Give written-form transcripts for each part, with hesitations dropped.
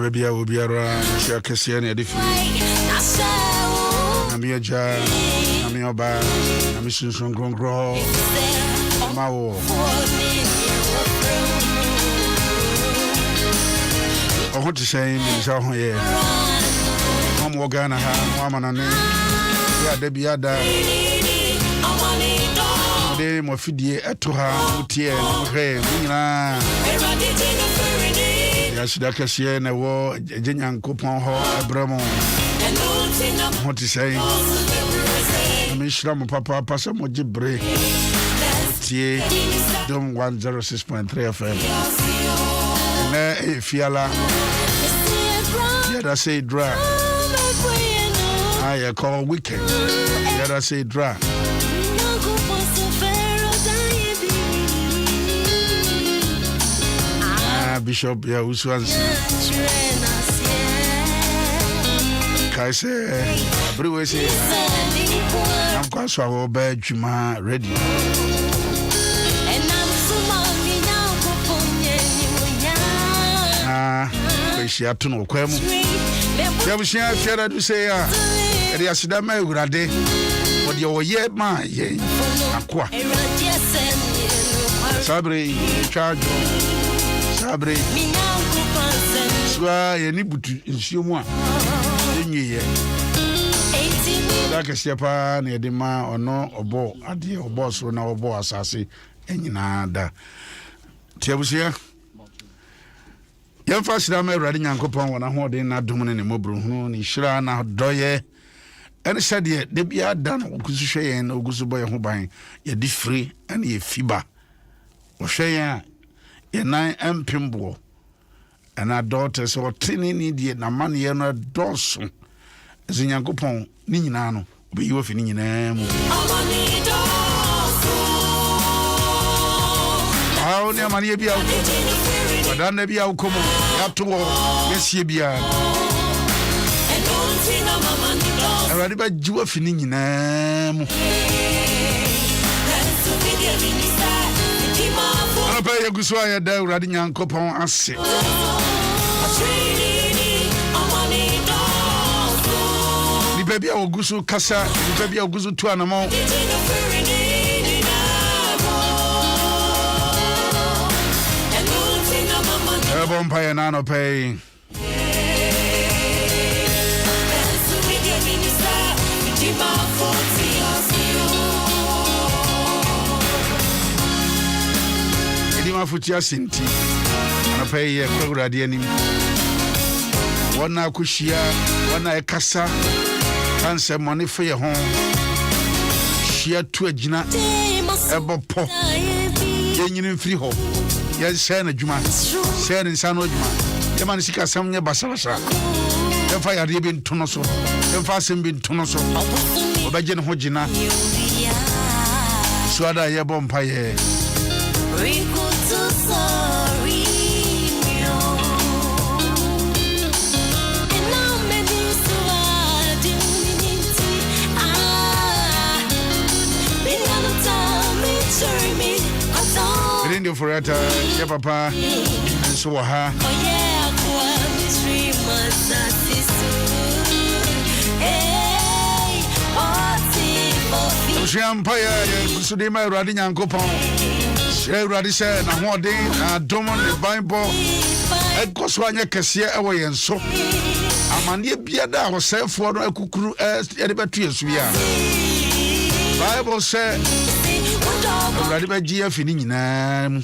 Baby, I will be around. Shakasian, Edifi. Namia Jar, Namia Ba, Namishin Songro, Mao. I want to say, Miss Ahoye, Mom Wagana, Mamma, yeah, Debiada. They mo fidie etoha utie no Mina. Yashidakasie na wo Jenyankopon ho abramo. What to say? Mishra mo papa pasa mo jibre. Tie Adom 106.3 FM. Na fiala. Yeah, that say dry. I call weekend. biara say dra Bishop Yaw Owusu-Ansah kai say everywhere say I'm quite sure about Juma radio she had to know kwemu ya bushia fiara do say ya e asida ma ewurade wode o ye ma ye akwa sabre charge sabre swa ye ni butu nsuo mu a enyi ye da kese pa na ye de ma ono obo ade obo so na obo asase enyina da tiabusia yɛmfa hyira ma Awurade Nyankopɔn wɔ n'ahoɔden na adom ne mmɔborɔhunu ne hyira na dɔyɛ ɛne sɛdeɛ da bia da no wokusuhwɛ yɛn na wokusu bɔ yɛn ho ban yɛde firi ɛne yɛfiba wɔhwɛ yɛn a yɛnan ɛmpemboɔ ɛna dɔɔtɛ sɛ ɔtene ne deɛ namanneɛ no dɔɔso ɛsɛ Nyankopɔn ne nyinaa no wobɛyi wɔ fi ne nyinaa mu awo ne amanneɛ bia wadana bia ukomo yato yesie bia Awurade ba jiwa fini nyinaa mu apa yeguso ayeda Awurade Nyankopɔn ase nipa bia oguso kasa nipa bia oguso tu anamo Empire nano pay. Edima futia sinti. Ana pay ye kwagura de anim. Wana kushia, wana ekasa. Kanse money for your home. Shia tu agina ebo po. Yenyini free home. Yes, Shanna Juma, Shanna San Juma. The man is a some near Basasa. The fire ribbon Tonoso, the fasten bin Tonoso, Obajan Hojina, Swada Yabon Paye. Rindio Forata, ya papa, so ha. Empire, Sudima Awurade Nyankopɔn. Awurade sɛ na hoɔden na adom ne Bible. Ɛkɔso anya kɛseɛ ɛwɔ yɛn so. Amanneɛ bia da ɔsɛefoɔ no akukuru ɛde bɛto yɛ so ya. Bible sɛ Awurade bɛgye afi ne nyinaa mu.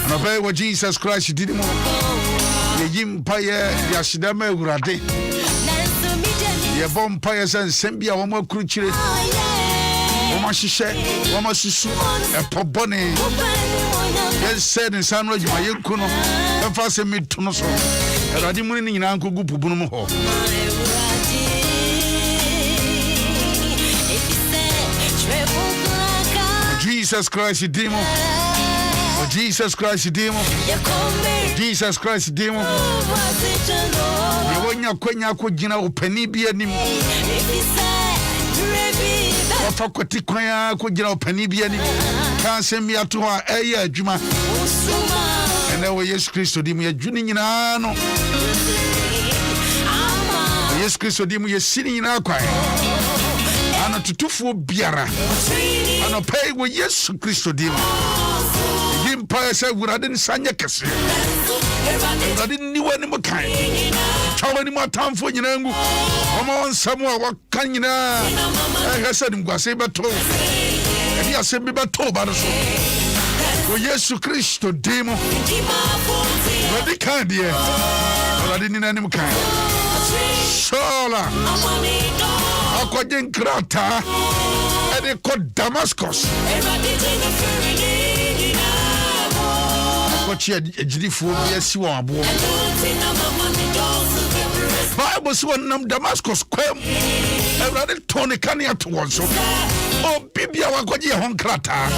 Anɔpɛ wɔ Jesus Christ didi mu. Yɛyi mpaeɛ de ahyeda ma Awurade. Yɛbɔ mpaeɛ sɛ nsɛm bi a wɔn akurukyire. Wɔn ahyehyɛ, wɔn asusu, ɛpɔ bɔne. Yɛnsɛ ne nsa no adwuma yɛnku no. Ɛmfa asɛm mi to no so. Awurade mu ne nyinaa nkɔgu pubu no mu hɔ. Jesus Christ demo. Jesus Christ demo. Jesus Christ demo. Yewonya kwenya ko gina opani bia nim. Wafa kwati kwanya ko gina opani bia nim. Kan sem ya to a eye adwuma. Ene wo Yesu Kristo dimo ya dwuni nyina no. Yesu Kristo dimo ye sini nyina kwan. Ana tutufuo biara. Ana pay wo Yesu Kristo dimo. Yimpa say Awurade nsanya kese. Awurade niwa ni mokan. Chawa ni matamfo nyina ngu. Oma onsam a wakan nyina. Ehese nim gwase beto. Ebi asem bi beto ba no so. Wo Yesu Kristo dimo. Awurade kan de. Awurade ni nanim kan. Sola. Akwajen krata. Ede ko Damascus. What you did for me, yes, you are born. Bible Bible so nam Damascus kwam Awurade tone kane ato won so bibia wakwaje ho nkrata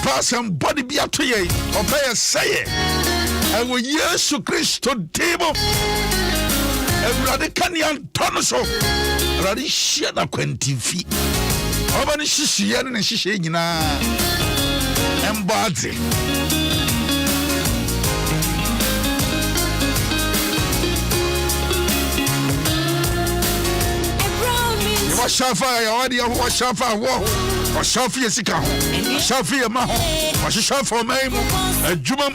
Pasam body be at ye, obey a say, I will Yesu Christo table. Every canyon tonoso, Radishia 20 feet. Over the Shishian and Shishina and Badi. Washafa, already a washafa war. Shafi Sika, Shafi Maho, Shafa Maim, a Jumam,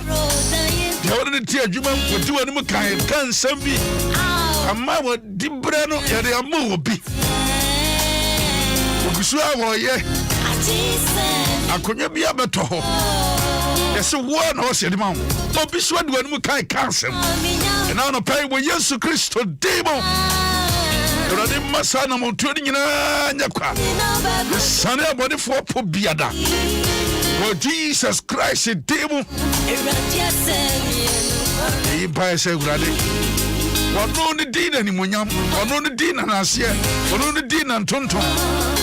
the other tear Jumam would do any kind, can send me. A Mawa Dibrano, Yadia Mobi. Ugusua, ye. I couldn't be able to hold. There's a one horse in the mount. But be sure when we can't cancel. And now the pay with Yesu Christo Demo. Rade masana mo tuani nyina nyakwa sane abode fo po biada for Jesus Christ demo e ba se urade wono ne din na nimonyam wono ne din na nase wono ne din na ntonton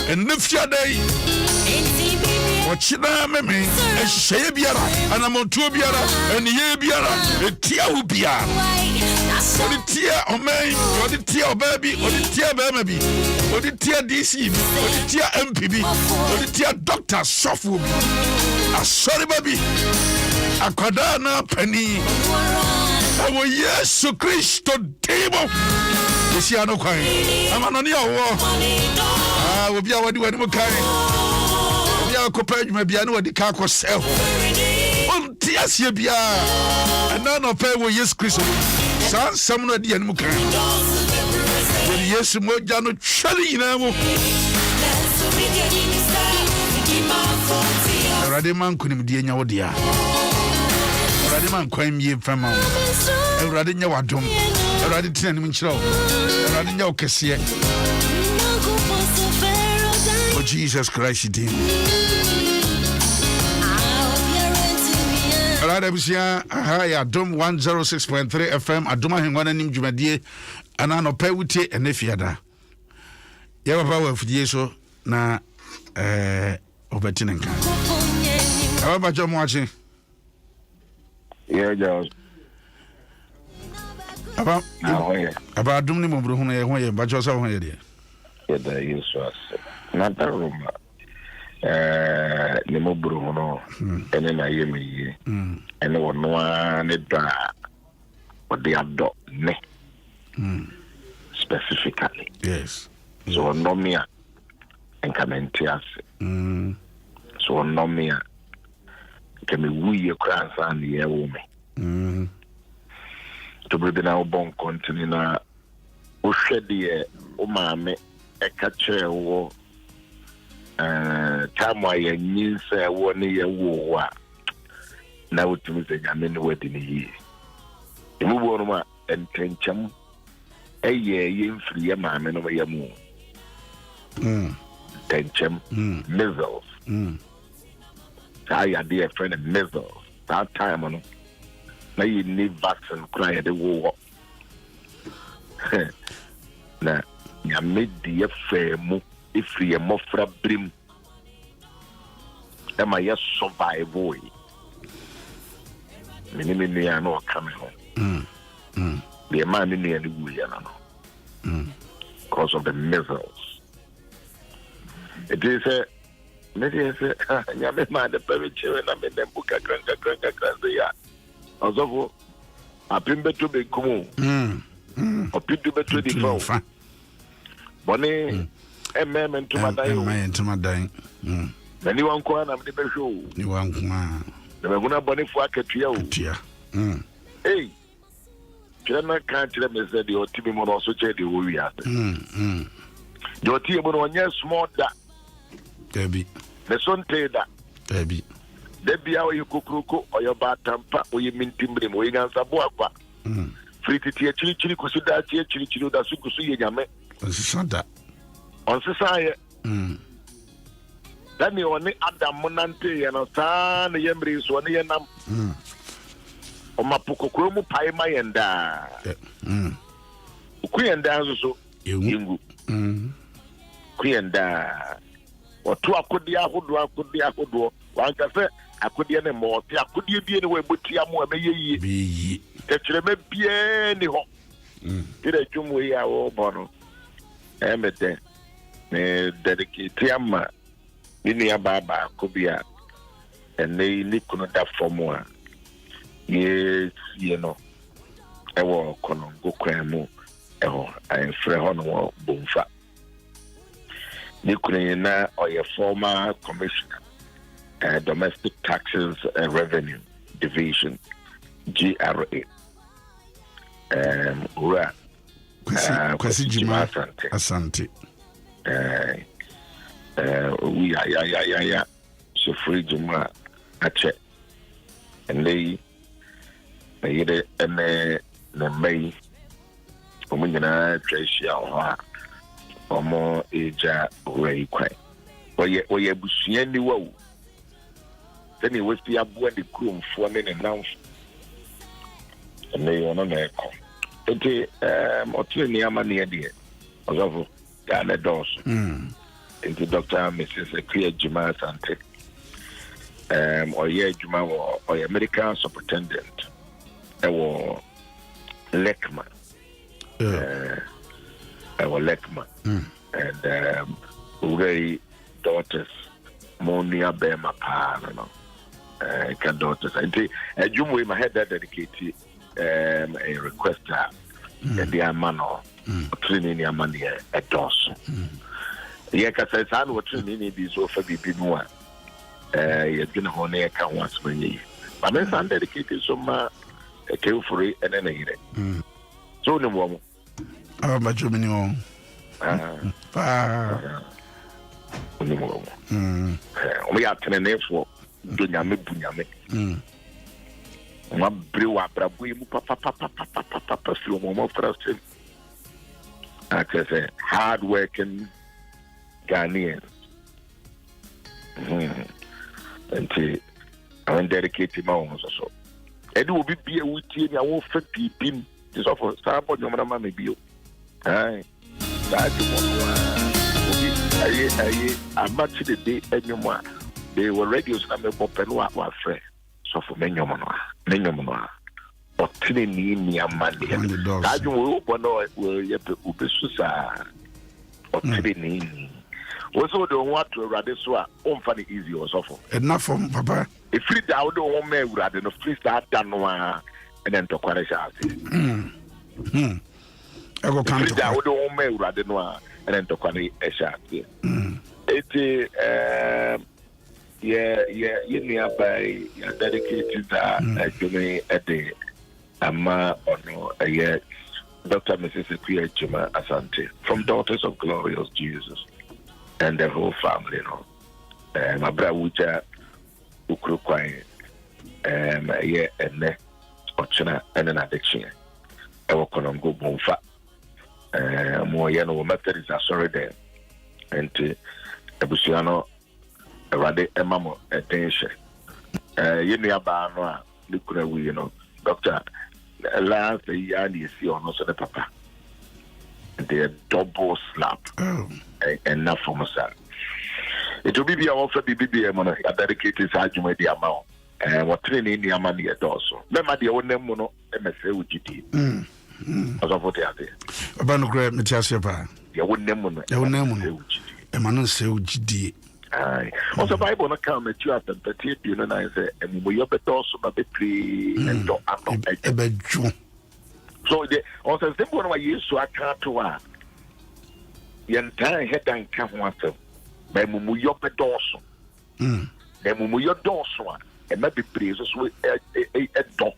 enafia dai ochina meme ehye biara anamontuo biara eniye biara etia hu biara Odi tia omei, odi tia obabi, odi tia bemabi, odi tia DC, odi tia MPB, odi tia doctor sofu bi. Asori babi. Akwada na pani. Awo Yesu Kristo demo. Esi ano kwan. Amanoni awo. Obi a wadi wani mukai. Obi a kopa adwuma bia na wadi ka akosel. On tia sie bia. Ana no pe wo Yesu Kristo. Some no di animu kan. Yesu mo jano chali ina mo. Awurade man kunim di enya wodia. Awurade man kwan mie fama. Awurade nya wadom. Awurade tina nim nchira wo. Awurade nya okese. For Jesus Christ din. Alright, Bishop Adom 106.3 FM Adom Ahengua nim dwumadie ana no pa wutie enefiada. Ye baba wa fudie so na obetine nka. Aba jo mo achi. Yeah, Jones. Aba Adom ni mo bro hu ye ho ye ba jo so ho ye de. Yeah, da Yesu as. Na taruma. Ne mo bro no ene na ye me ye ene wono a ne da odi ado ne specifically yes so no me a encamentias so no me a kemi wuye kransa ne ye wo me to be na obon continue na o hwede o maame e ka kire wo time why you need say one year war now to me say I'm in the wedding year. The move on my intention a year free a man over your moon. Tension missiles. I had dear friend of missiles that time on now you need vaccine cry at the war. Now you made the fair move. If we are more for a brim, am I just survive? Boy, many are not coming home. The man in the end, we are not because of the missiles. It is a maybe I say, I man the very children. I mean, them book a crank, yeah. Also, I been better be cool. Or people better the phone. Bonnie. To my dying. Anyone can have the show. You want the Maguna Bonnie for a catia. Hey, China can't tell me that your team will also check the we are. Your team will on your small that. Debbie. The son tell that. Debbie. Debbie, how you cook or your bad tamper or you mean timbrim or you answer Boaqua. Free to tear chili consider chili that Sukusu Yame. That. On society, that me only Adam Monante and Osan, the Yembris, 1 year. Omapukokro mu pai mayenda. Kuyenda so yingu. Kuyenda. Otu akodi ahodo. Wanka se akodi ne mo ti akodi bi ne we botia mo abeyi. Bi. Tetreme bie ni ho. Tire dwumwe ya wo bono. Emete. Me dedicate ama ni ababa kobia. Ene ni kuno da formu yes ewo kono go kwemu enfre ho no bomfa ni kuno na oye former commissioner domestic taxes and revenue division GRA ura kwasi jima asante we ya so free juma ache and yede ene na mai omunyina treasure ho omo eja wei kwai oye busua ni wo tani wesi abo de kromfo ne nanfo ene ono na eko ente otu ni amane de ozofo ya na dos ente Dr. Mrs. Clear Juma Sante oye Juma oye medical superintendent ewo Lekma Lekma and Uri daughters Monia Bema Pa no can daughters I Jumwe my head that dedicated a request and the amano training your money a dos yeka say san what training be so for be no you're gonna honor can once when you but then san dedicated so ma a free and then a so no more. My Germany on. We are 10 and for Dunyame Bunyame. My brewer, Brabu, papa, slow moment for us. I say, hard working Ghanaians. And I'm dedicated my own so. And will be a witty, I won't fit people. This offer, Starboard, your mamma may be. Aye, I'm not to the day anymore. They were radios and the Bopenua were friend. So for Menyomonoa, or Tinny near Monday. I don't know where you be Susa or Tinny. Also, don't want to rather so unfunny easy or so. Enough from Papa. If you don't know, may rather no free start done and then to quarter. I go come to I don't may rather no and then to quarter a shot. It's you nearby dedicated actually a day. Ama or no a year. Dr. Mrs. Clear Juma Asante from Daughters of Glorious Jesus and the whole family, my brother Wuja Ukrukwai a year and ne Ochina and an addiction. I work on go bonfa. More yano methods are sorry there. And to Ebusiano Rade Emamo attention. You near Barnoa, Lucra, Doctor. Last year, you see on also the papa. They double slap and not for myself. It will be also BBM a dedicated argument the amount and what training the money at also. Remember the own name mono MSA UGD. As of what they are there. About great Matiasa. Your own name mono, your name, a man say UGD. Also, Bible not come at you after 30 years, and I say, and we up at also, but the tree and don't a bedroom. So, also, the one I used to account to her. The entire head and come once. By Mumu Yope Dawson. Then Mumu Yo Dawson, and maybe praises with a dog.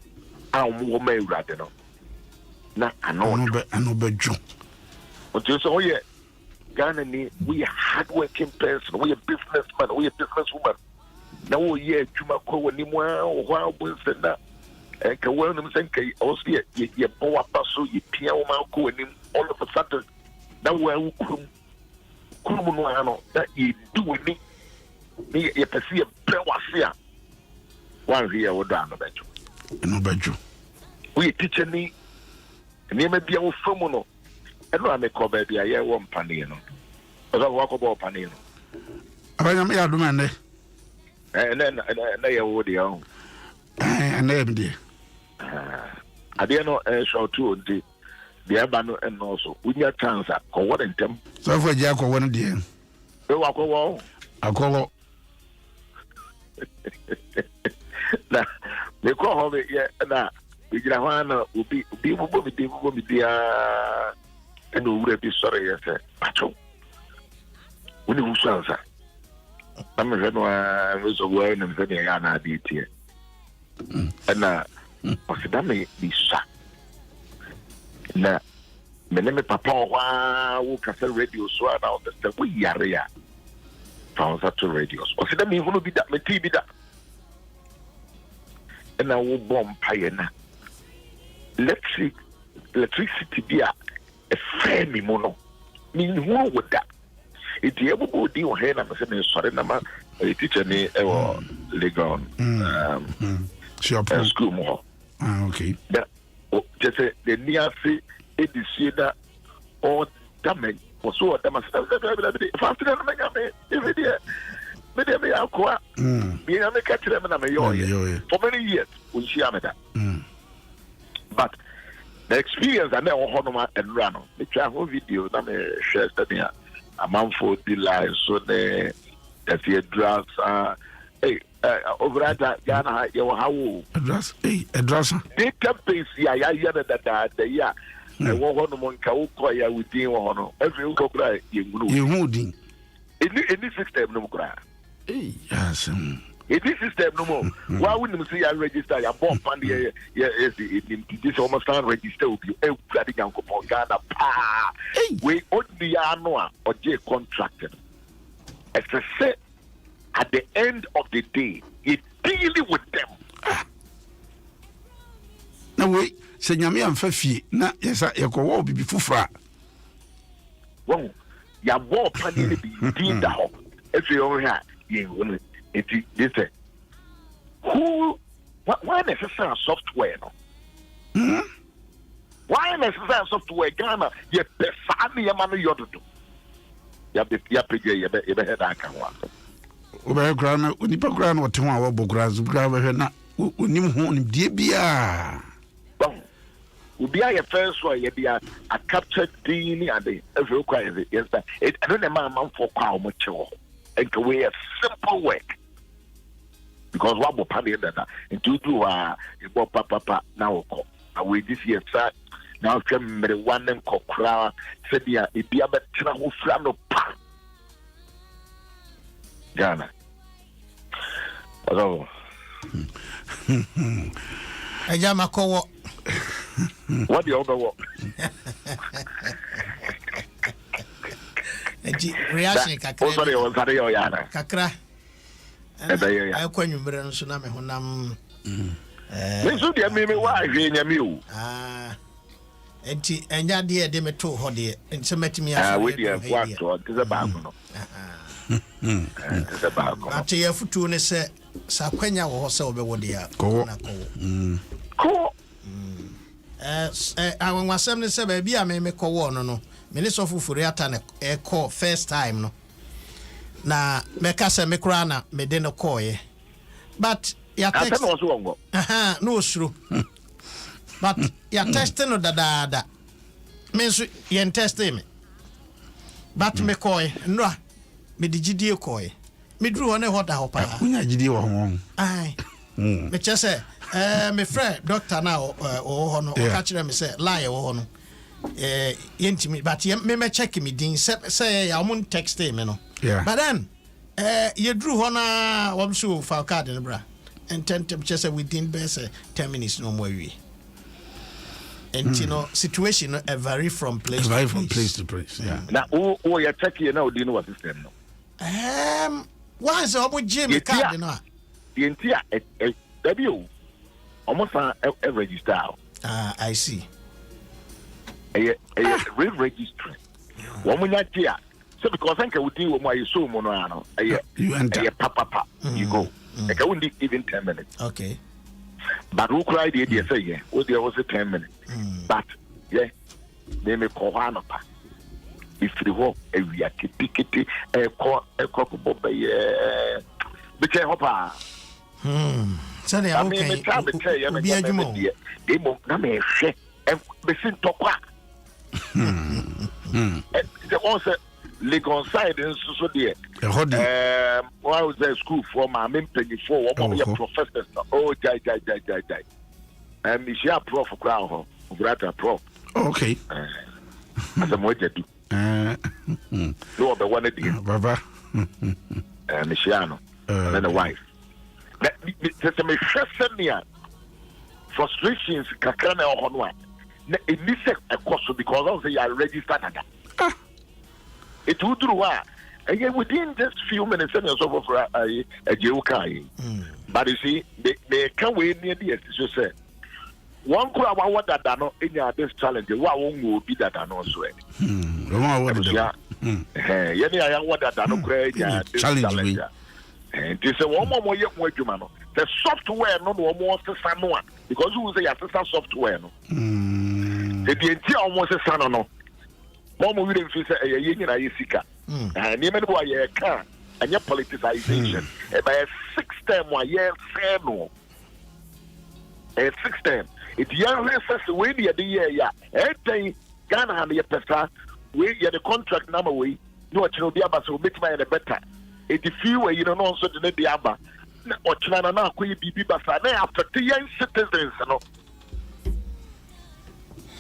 I'll move my rather. Not I know bedroom. But you saw, yeah. Ghana, we are hard-working person, we are businessmen, we are businesswoman. Now we are Jumako anymore, or while we send that. And Kawan and also ye boa paso, ye piano, and all of a sudden, now we're Kumuano that ye do with me. Me, ye perceive a prewasia. One here would down the bedroom. No bedroom. we teacher ni nneɛma bi a wofa mu no ɛno a mekɔ baabi a yɛwɔ mpaneɛ no ɔsɛ wakɔbɔ mpaneɛ no abanyam yɛ adom ane na yɛwo deɛ ho ɛnɛ yɛ mdeɛ adeɛ no ɛhwɛwto nti deɛ ɛba no ɛnɔɔso wonya chance a kɔwɔ ne ntɛm sɔfo agye akɔwɔ no deɛ wakɔwɔ akɔwɔ na mekɔ hɔ na megyina hɔ a na obi bobɔ me diaa ɛna owura bi sɔre yɛ sɛ patwo wone wusu ansa na mehwɛ no a mesɛ woa nam sɛ neɛ ɛyɛ anaadeɛ tiɛ ɛna ɔse da mesua na me ne me papa wɔ hɔ a wokasa radio so a na ɔbɛ sɛ woyare a fa wo nsa to radio so ɔse da mehunu bi da metee bi da ɛna wobɔ mpayɛ na electricity bi a ɛfɛ me mu no menhunu wo da ɛti ɛbobɔ odi wɔ hɛ na mesɛ mesɔre na ma teacher ne ɛwɔ legon school mu hɔ na kyɛ sɛ n'ani ase ɛdi sie na ɔda me wɔ so ɔda ma sɛ faasena no manya me medeɛ meyɛ akoa meyɛ meka kyerɛ me na meyɛ ɔyɛ for many years ɔnhyia me da but the experience I never had no and no. Me try whole video na me share study a amanfo di live so the drugs over at Ghana you how drugs drugs they campaigns ya that ya e wo ho no mo nka wo ko ya within wo ho no every go cry you din any system no cry yes it is system no more. Why wouldn't you see I register? Your bomb fund here, this almost can't register with you. Everybody can go for Ghana. We only are or J contracted. As I said, at the end of the day, you dealing with them. No wait, say Yami and Fefi. Na yes, I go be fufra. Well, your bomb fund be deemed out. If you only have you. They say, why necessary software? No? Why necessary software? Ghana, you pay family, you man, you do. You pay you be head and can work. Over ground, when you put ground or 2 hours, grass, grab na, unim home, dear beer. Be a first one, you be a captured dealing and the every requires yes, that it I don't know for how much and to way a simple work. Because what will pay that into papa now we this year sir now come me one and kokra said ya e bia betra ho fra no pa Ghana hello Ejama kowo what the other work reaction kakra o sorry o sorry o yana kakra I can you bring Suname Honam. Me why me o. Enti enya de de me to ho de nse metimi aso. We dey what to the back no. The back. Ati ya futu ne se sa kwanya wo ho se obewo de a. Ko. Ko. Awonwasem ne se ba bia me ko wo no. Me ne so fufure ata ne e call first time no. Na meka se me kra na me de no koye but ya text no osuro but ya text no dada me so ye test me but me koye no me digidie koye me dru one hoda hopa unya gidie wo ho ai me chese me friend doctor na o ho no o ka kire me se lie wo ho no yentimi but me check me din say ya mon text me no. Yeah. But then, you drew on a wabsu for card in the bra and 10 temperatures within best 10 minutes no more. And you know, situation vary from place to place. Yeah. Now, you're checking, you know, do you know what system? Why is it Jimmy card? The entire W almost a register. I see. A re-registering. One minute here. So because I think I would deal with my soul mono, you enter papa, you go. I wouldn't even 10 minutes. Okay. But who cried the idea say, yeah, what there was a 10 minutes. But, yeah, they may call Hanapa. If the walk, we are kitty, a cockable, which I hope. Sorry, I mean, the time to tell you, they won't come and shake and listen to quack. The answer, legal side and so dear. While I was at school for my main penny for one of your professors. Oh, die. And she a prof of crown, grata prof. Okay. As a moja do. No, the one again, Baba. And Michiano, and then a wife. That's a meshania. Frustrations, Kakana on one. It needs a cost because also you are registered. It would do what? And yet within just few minutes, and over for a Jeokai. But you see, they can't wait near the end. So say, one could have what that done in this challenge. What won't be that done also? Yeah, I want that done great challenge. And this is one more young way to man. The software no more to someone because you say assistant software no. The entire almost a son no. Mom will say a union I sika. And even why you can and your politicization. By a 6th term why you say no. A 6th term. It's young lessons way the year, yeah. Everything Ghana and your pesa, we get the contract number way. No, it will be about so make my better. It's the few way you don't know so the Diaba. Or China now, could be Basa after 3 young citizens.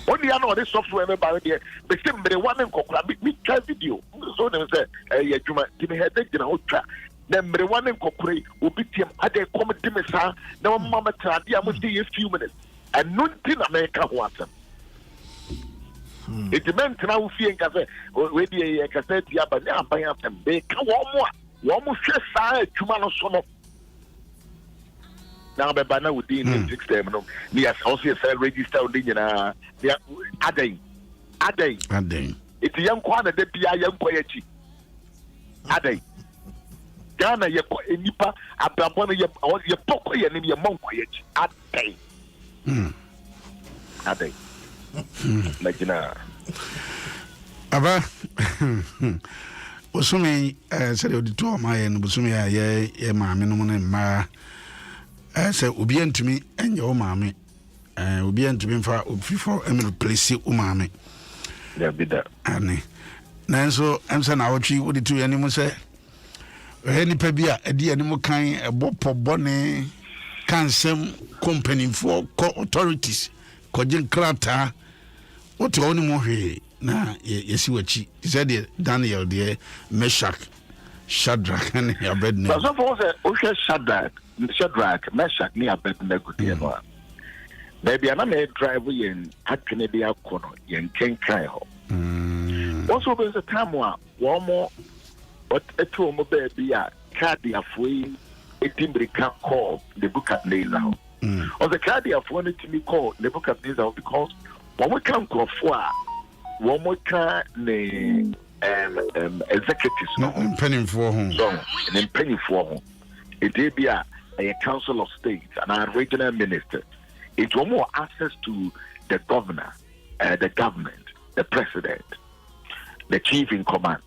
Only I know this software about there, but simply one and cockra, me try video. So they say, yeah, give me headache in a hotel. Then the one and cockray will be him at a comedy messa. No mamma Tradi, I must be a few minutes. And nothing America water. It meant now fear cafe, or maybe a cassette, yeah, but now by them, they come one more share side, Chumano Sono. Now, by now, within the 6th term, yes, also a register in a day. It's a young quantity, the Pia young Koyachi. A day. Ghana, your Nipa, Ababona, your Poko, and your Monk Koyachi. A day. A day. Like in a Aba. Osumi said the two of my and Busumi, yeah, mammy, no one ma. Say, Ubi to me and your mammy. Ubi to me for before Emily place umami. There be that. Annie. Nanso, I'm saying our tree would do anyone say. Any pebia, a dear animal kind, a bop bonnet, can some company for authorities, Cogent Clatter. What only more here? Nah, yes, you what she said, Daniel, dear Meshach, Shadrach, and your bed. But suppose Osha Shadrach, Meshach, near bed, Nego. Maybe I'm a driver in Akinadia Kono, in Ken Kyle. Also, there's a time one more, but a two more baby, cardia free, a timber can call the book at Nila. Or the cardia wanted to be called the book at Nila because one we can't go for one more car, the executives, no penny for whom, so and penny for whom it may be a council of state and a regional minister. It will more access to the governor, the government, the president, the chief in command.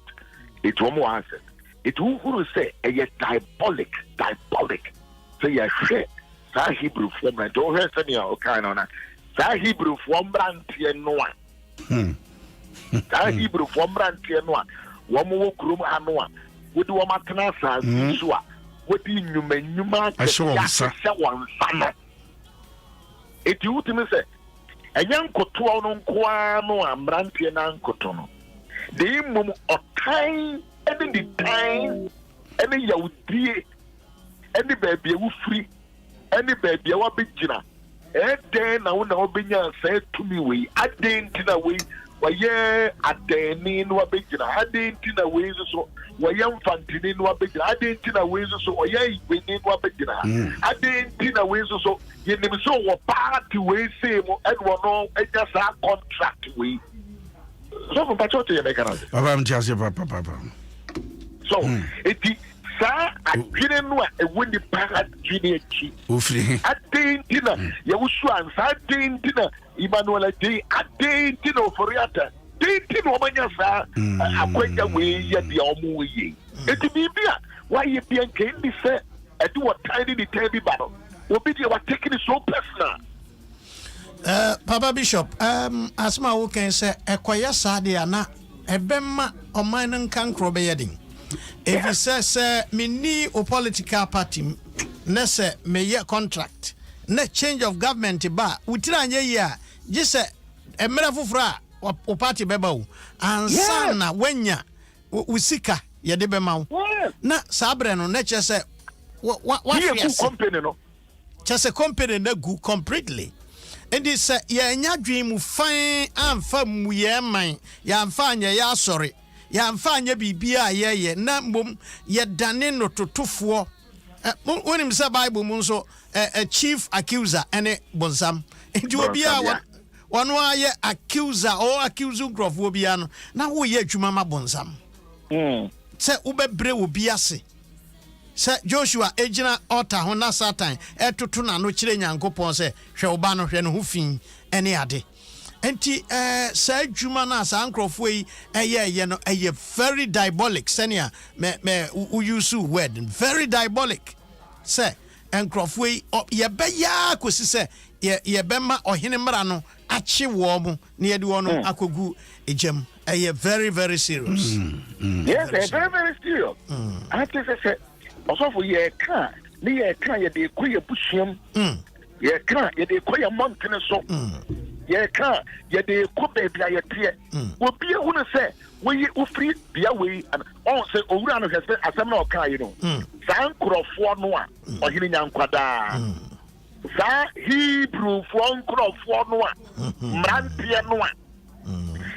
It will more access. It will say a diabolic. So you share that Hebrew form and don't hear any kind of that Hebrew form brand no one. That Hebrew form brand no one. One more groom and one. What do one can what do you mean? I saw one summer. It you to me say a young cotuano quano and brantian and cotono. The mum of time, any the time, any yaudi, any baby who free, any baby who be jina. And then I want to said to me, we I didn't in a way, why, yeah, at the name of big jina. I didn't in a way so. Wayam Fantini no big I didn't in a way so or yeah we need what big I didn't in a way so you never saw what party way same and one no just a contract way. So from Pachote you make another. I'm just papa. So it sa adwene no a ewo ni para adwene achi ofiri adentina ya Owusu-Ansah adentina Emmanuel adentina oforiata adentina omanya sa akwanya we ya dia omo ye eti bibia why ye bia nke ndi se edi what tiny the tiny battle obi dia what taking it so personal. Papa Bishop, asma wo kan say ekoya sade ana ebemma oman nan kan kro be yedin. If you say me ni o political party na say me ye contract na change of government ba utira anye ya je say emra fufura o party beba wo ansa na wanya usika ye de bema wo na sabre no na che say what company no che say company na gu completely. And this ya nya dream fine amfa mu ye man ya amfa anya ya sorry ya amfa anya bibia ye na mbom ye dane no totofo wonim say Bible mu so chief accuser ene bonsam enti obi a wono aye accuser or accuse growth obi ano na wo ye adwuma ma bonsam say ubebre obi ase. Say Joshua ejina altar ho na Satan etoto na no kire Nyankopon say hwe oba no hwe no ho fin ene ade enti say adwuma na sa ankrofo yi eye no eye very diabolic senia me use word very diabolic say ankrofo yi ye be ya kosi say ye be ma ohene mra no achi wo mu na ye de wo no akogu ejam eye very very serious. Yes, very very serious. I think say also for ye can ye de koye bushim ye can ye de koye mountain so ye can ye de ko baby ye tie obi hu no say we free bia we and on say owura no hwese asem na oka yi no san krofo no a ohini nyankwada sa Hebrew for krofo no a mrantie no a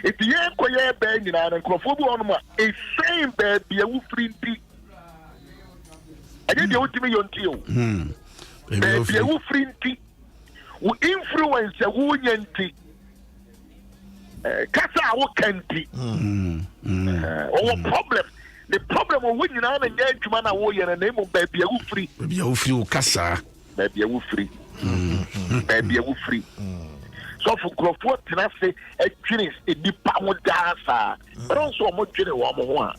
if ye koye be nyina na krofo bi ono ma e same baby e free ndi I did the ultimate yontio. Baby, who free tea, who influence a wounty. Kasa wo kanti. Our problem. The problem of winning on and get man away and name of baby who free. Baby who free kasa. Baby who free. Baby who free. So for Crawford, can I say a genius a deep power dancer, but also a more general one.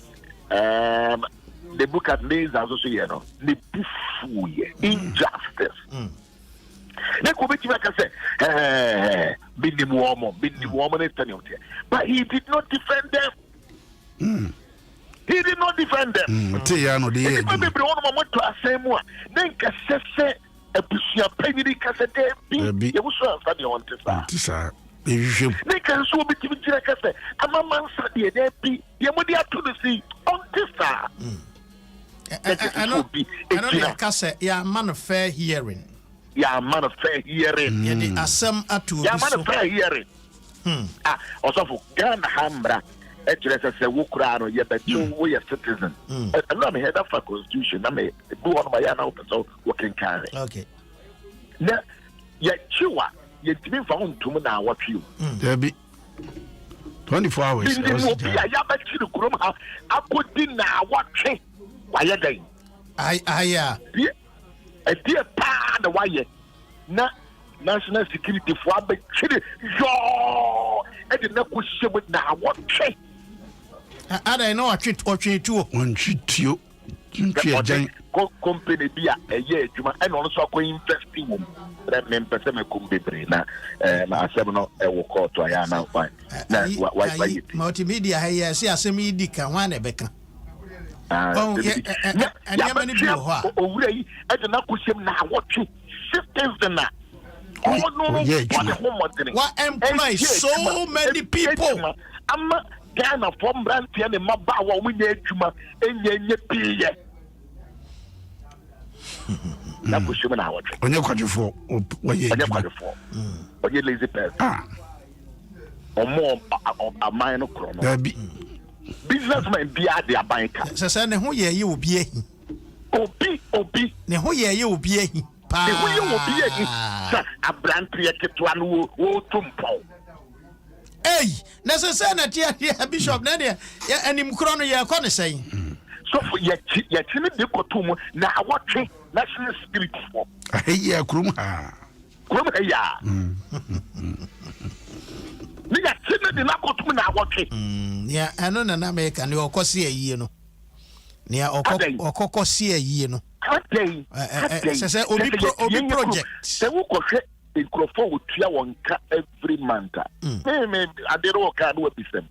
The book at names also you know the injustice. They could be like I say, bindi woman, but he did not defend them. He did not defend them. Tiano de. Maybe one moment to same one. Then say a busia penny cassette be you so funny on Tisa. They can so be like I say, I'm a man study there be Yamudia to the sea on Tisa. I know yeah, man of fair hearing. Yeah, man of fair hearing. Yeah, the assam atu. Yeah, man of fair hearing. Also for Ghana Hambra, actually, I say, Wukrano, yeah, but you we are citizen. I'm not head of a constitution. I may do on my own so working carry. Okay. Now, yet you are yet to be found to me now. What you? There be 24 hours. I could dinner what change. Why again? Yeah. A dear pa the why na national security for a chili. Yo, I did not push with now what change. I know a treat or treat too. One treat you. Company be a year, and also go investing woman. That member semi kumbi na asemo e wo court to ya na fine. Na why multimedia here see asemi di kan wan e beka. Oh yeah, and how many people ho? Owura yi e de na kusem na awotwe systems na. Oh no, what employ so many people? I'm Ghana from brand and mabawa we nya adwuma enye piye. Na kusem na awotwe. Onye kwadwefo oye. Onye kwadwefo. Onye lazy person. Omo aman no kro no. Dabi. Businessman be at their banker. Say ne ho ye ye obi ehi. Obi. Ne ho ye ye obi ehi. Pa. Ne ho ye obi ehi. Sa abrantre ketewa no wo tumpo. Hey, na say na tia Bishop na de anim kro no ye ko ne say. So for yɛkyene de kɔto mu na awɔtwe national security for aheyɛ kurom ha ya ni yɛkyene de na kɔto mu na awɔtwe ya ɛno na America ne ɔkɔsi ayie no ne ɔkɔkɔsi ayie no adɛn sɛ obi project sɛ wokɔhwɛ nkurɔfoɔ wɔtua wɔn ka every month me ade no wɔka no wabisɛm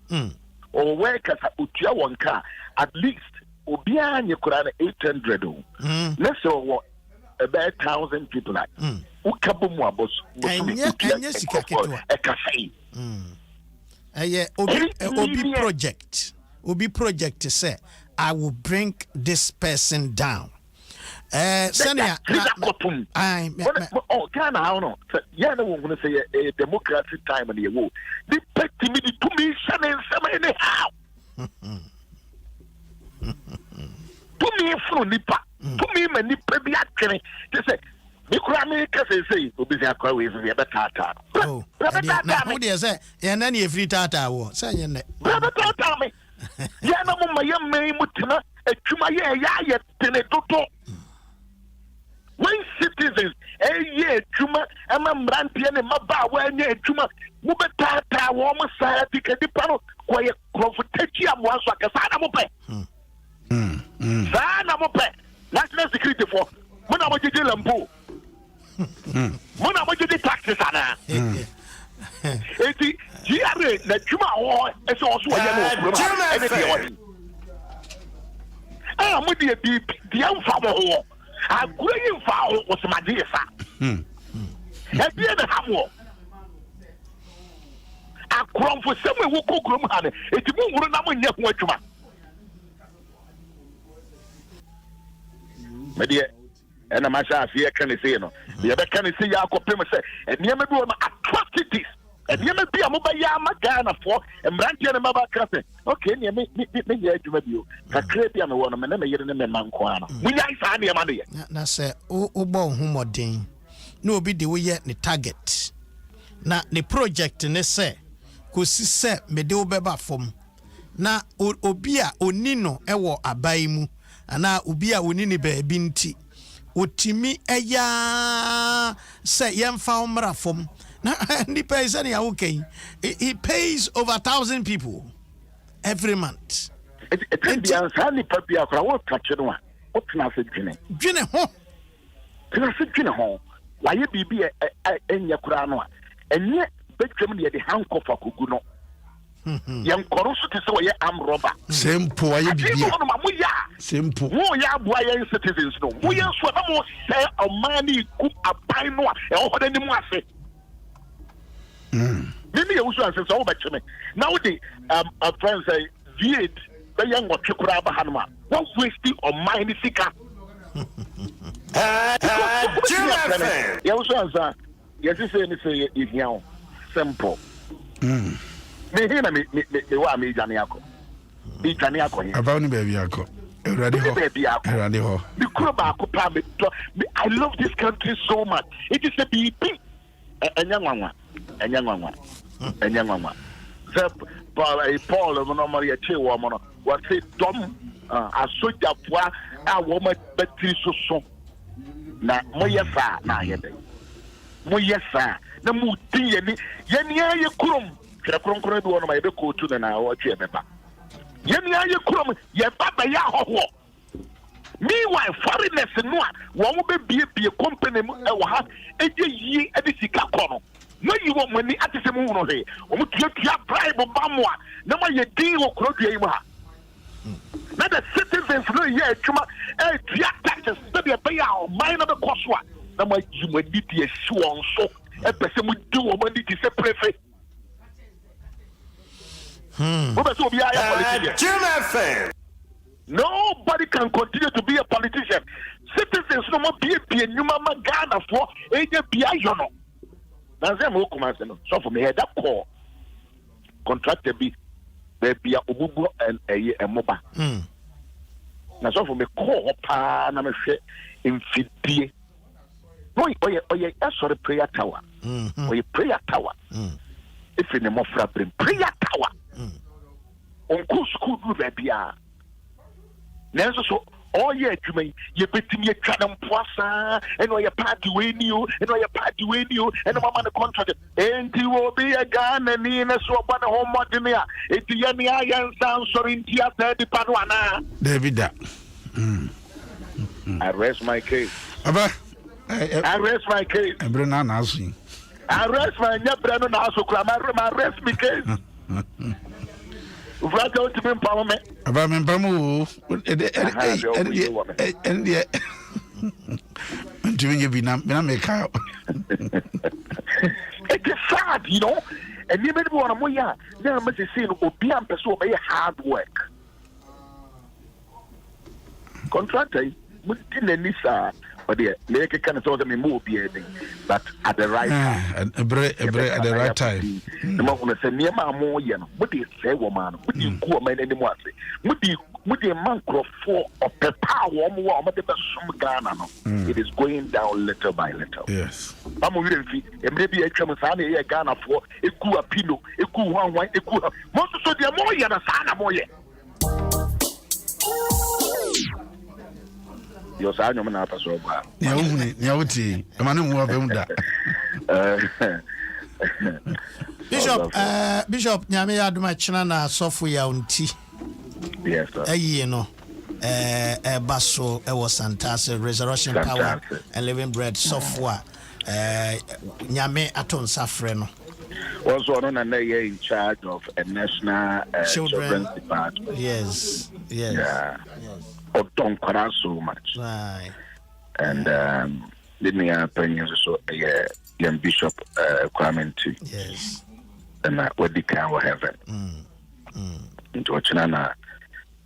ɔwɔ kasa otua wɔn ka at least obiara nye kora na 800 o na sɛ ɔwɔ about 1,000 people like woka bɔ mu abɔ so ɛnyɛ sika ketewa ɛkasa yi ɛyɛ obi project sɛ I will bring this person down. Senia Ghana how no yeah no one say a democracy time and you the petty me to me and some anyhow to me from nipa to me man nipa bi atwene they say me kura me ka say obi say akwa we be tata na who dey say ya na na free tata wo say ye ne tata me ya na mo maye me mutena atwuma ye tene toto when citizens ye atwuma ama mrantie ne maba wa anya atwuma mo betata wo mo sa di kadipa no koye krofutachi amwa so akasa na mo pe na mo pe national security for mo na mo jeje lampo mo na mo jeje taxes ana eti GRA na twuma wo eso so wa ya no problem e dey won mo dey bi amfa mo ho agura yi mfa wo so made yesa e bi na hamwo akronfo sem e wo kokurom ha ne eti mo nwuru na mo nya ho adwuma media ena ma sha afie kan se no ye be kan se ya akopem se eniema bi wo atrocities eniema bi amoba ya magana fo emrantie ne maba kase okay ne me ya adwuma bi o kakra bi am wo no me na me yere ne me manko ana munya isa ne ma de na se wo humodin na obi de wo ye ne target na ne project ne se kosi se me de wo beba fom na obi a onino ewo abai mu ana obi a onini ba bi nti otimi eya se yemfa umra fom na ndi pay any okay he pays over 1,000 people every month it can be ansani papi akra wo kache no a wo tena se dwene ho tena se dwene ho waye bibi enya kura no a enye betwem ne de handcuff akogu no yankoro so te se wo ye am robber simple waye bibi simple wo ya boa ye citizens no wo ye so na mo say omani ku abai no a e ho de ni mu ase Mimi Owusu-Ansah so ba cheme na wo de a friend say V8 be yang wo twekura ba hanoma what wasting on mine sika Owusu-Ansah yes say ni say if you simple me hina me wa me jani akọ bi jani akọ here about ni baby akọ Erade ho the kuro ba akọ me I love this country so much it is a BP enyanwanwa Zep Paul no Maria Chewa mono what say dom asoja poa a wo ma batiri so na mo yesa na yede mo yesa na mu tin yeni aye kurom kira kronkron bi wono ma yebe ko tu na wo twe beba yeni aye kurom ye baba ya hoho meanwhile foreigners no a wo mo be bie company mu e wo ha eje yi e di sika kono no you want money at the moon on here. Bribe Bamwa, no more ye deal or Crodia. Now the citizens know ye, Chuma, taxes, maybe a payout, mine of the cost one. No more you would need to swan so a person would do a money to separate. Nobody can continue to be a politician. Citizens no more be a new mama Ghana for a piano. Nanze mo kuma se no so for me head that call contractor be a obubu and a moba na so for me call pa na me hwe mfidie oye sorry prayer tower oye prayer tower if in the mofra prayer tower on school do be bia nanso so all year adwuma ye betimi atwa na mpoasa eno ye party we ni o eno ye party we ni o eno mama ne contract enti wo bi ya Ghana ni na so ba ne ho modern a enti ye ni ayan san sorry nti asa di pano ana David I rest my case. Aba I rest my case. Ebre na asu. I rest my nyabra no na asu kra my rest my case. Ufrata o timin pa me. Aba me pa mo Ntumi bi na me ka. It is sad, you know. And you maybe want to mo ya. Na me say no obi am person be hard work. Contractor Nisa, but the make kind of sort of move but at the right time. At the right time. The moment say near my more yen, what do you say, woman? What do you go man anymore? Would the man for of the power more but the some Ghana? It is going down little by little. Yes. I'm really and maybe a Chamasani a Ghana for a good appeal, a good one, a good most of the more yen a sana more yen. Yo sa nyo na pa so ba. Nya wuti. E ma ne mu abem da. Bishop nyame ya adoma china na sofo ya unti. Yes sir. Ayi no. Baso was Santase Resurrection Power and Living Bread software. Nyame aton safre no. Also on and they in charge of a national children's department. Yes. Yeah. Yes. Don't cry so much. Right. And let me opinions so young Bishop Kwame. Yes. And what the can will heaven. Into a China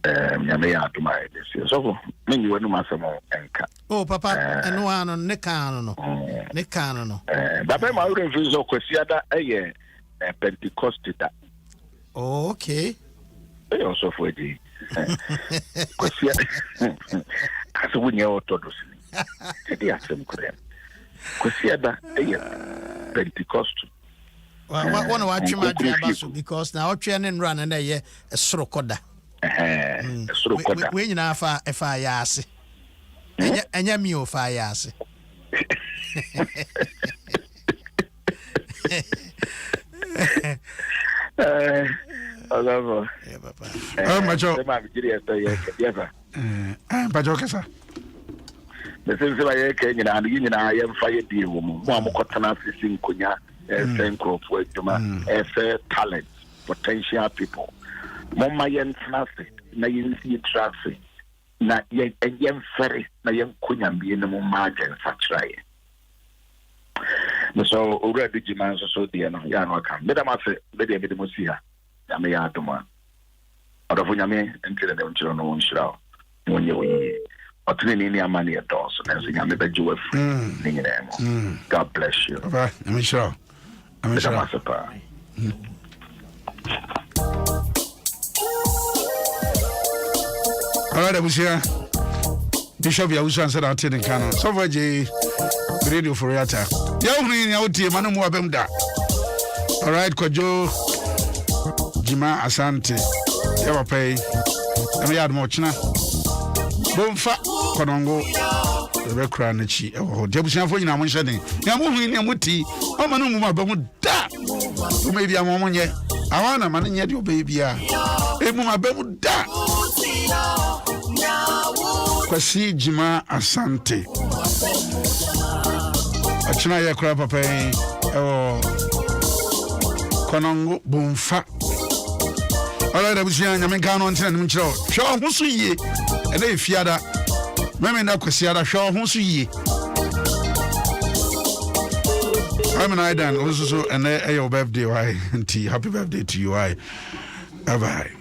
Yame Adom Ahengua. So many were no masamo enka. Oh papa and one on Nekano. But I'm already visual Kwesiada a Pentecost that. Oh, okay. They also for the Kwesiada. As when you're orthodox. They are some Korean. Kwesiada a Pentecost. Well, one watch my Basu because now training run and a srokoda. When you know if I ask, and you me if I ask. Talent, potential people. Mama yen traffic, na yen see traffic, na yen ferry, na yen kunyambi in the margin such right. So already Jiman's so dear no yan come. Better must say, better be the Musia, Yame Adoma. Out of Yame and tell them to no one shroud. When you or training your money at all, so that's Yame Beju of God bless you. I'm sure. I'm sure. All right, I was here. Bishop Yaw Owusu-Ansah out in Ghana. So for J radio for Yata. Yaw out here, Manu Abemda. All right, Kojo Jima Asante. Yawa pay. I'm yard mochna. Bomfa Konongo. Rekra Nachi. Oh, Jabusian for you now. Yamu Yamuti. Oh, Manu Abemuda. Maybe I'm on ye. I want a man yet your baby. Emu Abemuda. Kwasi Jima Asante. Achina ya kura papa Konongo Bomfa. Alright, I was young, I'm going on to them. Shaw who's ye? And they fiada. Women that Kwasiada Shaw who's ye? I'm an Idan also, and your birthday. Why? Happy birthday to you. Bye bye.